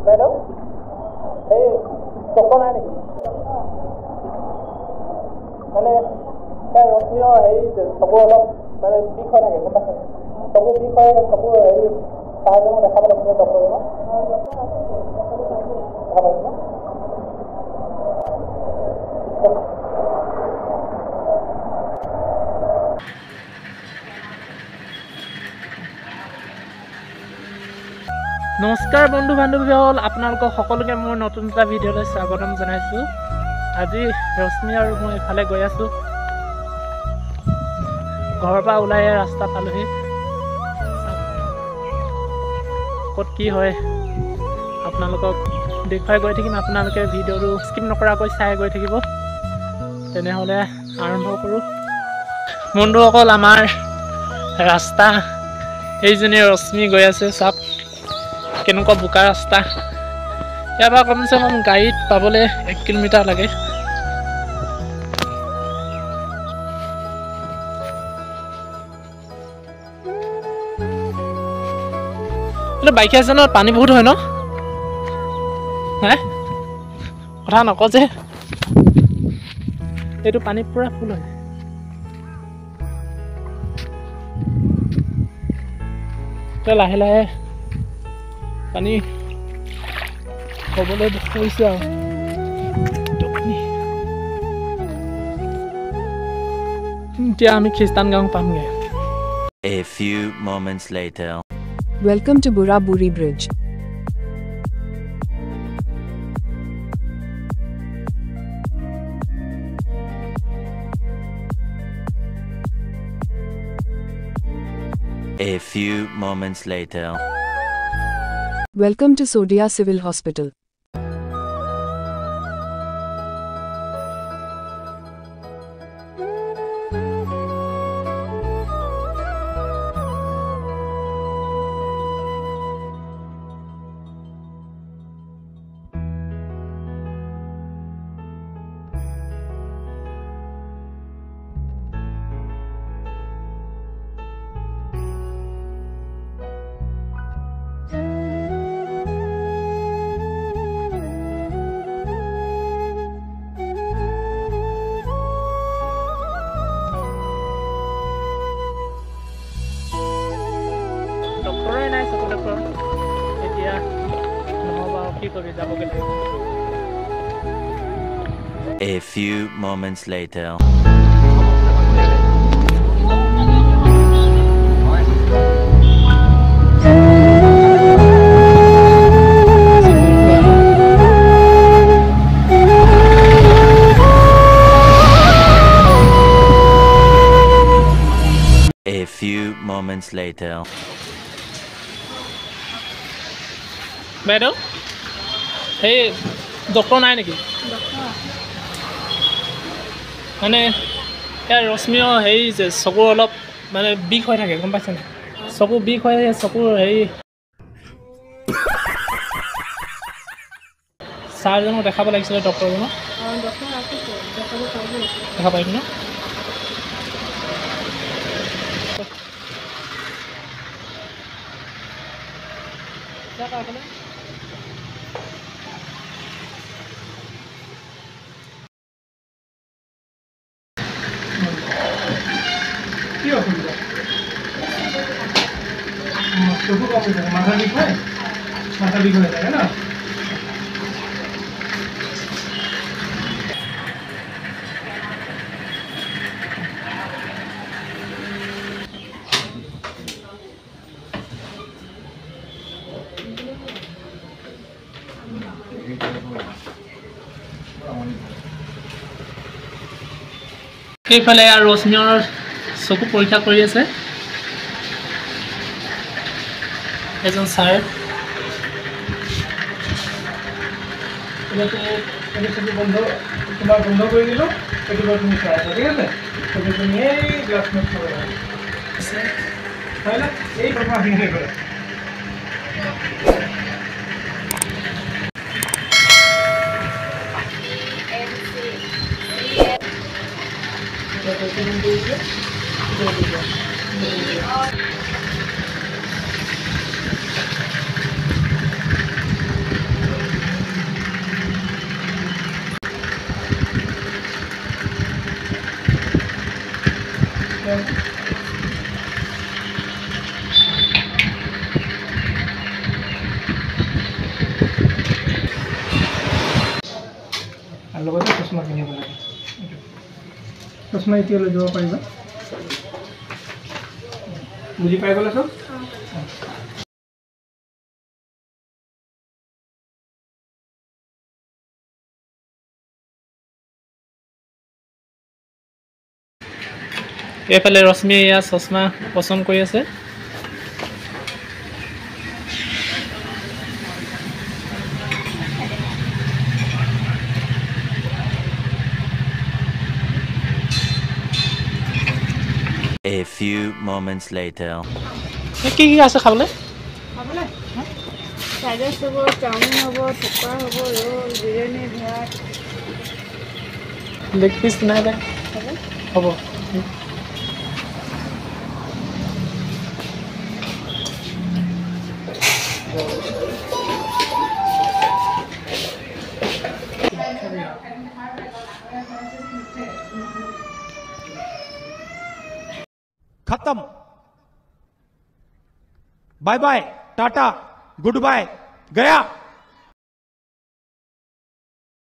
বাইদেউ এই ডক্টৰ নাই নেকি মানে তাৰ ৰশ্মিও হেৰি চকু অলপ মানে বিষ হৈ থাকে গম পাইছে চকু বিষ হয় চকু হেৰি চাৰজনক দেখাব লাগিছিলে ডক্টৰজনক দেখা পাৰিম ন নমস্কাৰ বন্ধু বান্ধৱীসকল আপোনালোকক সকলোকে মোৰ নতুন এটা ভিডিঅ'লৈ স্বাগতম জনাইছোঁ আজি ৰশ্মি আৰু মই ইফালে গৈ আছোঁ ঘৰৰ পৰা ওলাই ৰাস্তা পালোহি ক'ত কি হয় আপোনালোকক দেখুৱাই গৈ থাকিম আপোনালোকে ভিডিঅ'টো স্কিপ নকৰাকৈ চাই গৈ থাকিব তেনেহ'লে আৰম্ভ কৰোঁ বন্ধুসকল আমাৰ ৰাস্তা এইজনী ৰশ্মি গৈ আছে চাওক কেনেকুৱা বোকা ৰাস্তা ইয়াৰ পৰা কমচে কম গাড়ীত পাবলৈ 1 কিলোমিটাৰ লাগে বাইক আছে ন পানী বহুত হয় ন হে কথা নকওঁ যে এইটো পানী পুৰা ফুল হয় লাহে লাহে পানী হ'বলৈ ধৰিছে আৰু এতিয়া আমি খ্ৰীষ্টান গাঁও পামগৈ A few moments later. Welcome to Burra Buri Bridge. A few moments later. Welcome to Sodia Civil Hospital. ডক্টৰে নাই চকু ডক্টৰ এতিয়া নহ'ব আৰু কি কৰি যাবগৈ লাগিব A few moments later. A few moments later. বাইদেউ এই ডক্টৰ নাই নেকি মানে ইয়াৰ ৰশ্মিও হেৰি যে চকু অলপ মানে বিষ হৈ থাকে গম পাইছেনে চকু বিষ হৈ চকুৰ হেৰি ছাৰজনক দেখাব লাগিছিলে ডক্টৰজনক দেখা পাৰিম ন কি অসুবিধা চকু কম হৈ থাকে মাথা বিষ হৈ থাকে ন সেইফালে আৰু ৰশ্মিৰ চকু পৰীক্ষা কৰি আছে এজন ছাৰ বন্ধ তোমাৰ বন্ধ কৰি দিলোঁ সেইটো তুমি চাই আছা ঠিক আছে সেইটো তুমি এই গ্লাছমেট খাব হয় না এই কথা আহিলে কৰে চশমা কিনিব লাগে চশমা এতিয়া লৈ যাব পাৰিবা বুজি পাই গ'লা চব এইফালে ৰশ্মি এয়া চশমা পচন্দ কৰি আছে A few moments later. কি আছে খাবলৈ ফ্ৰাইড ৰাইচ হ'ব চাওমিন হ'ব থুপা হ'ব ৰোল বিৰিয়ানী ভাত লেগ পিচ নাই দে হ'ব खत्म bye bye tata good bye गया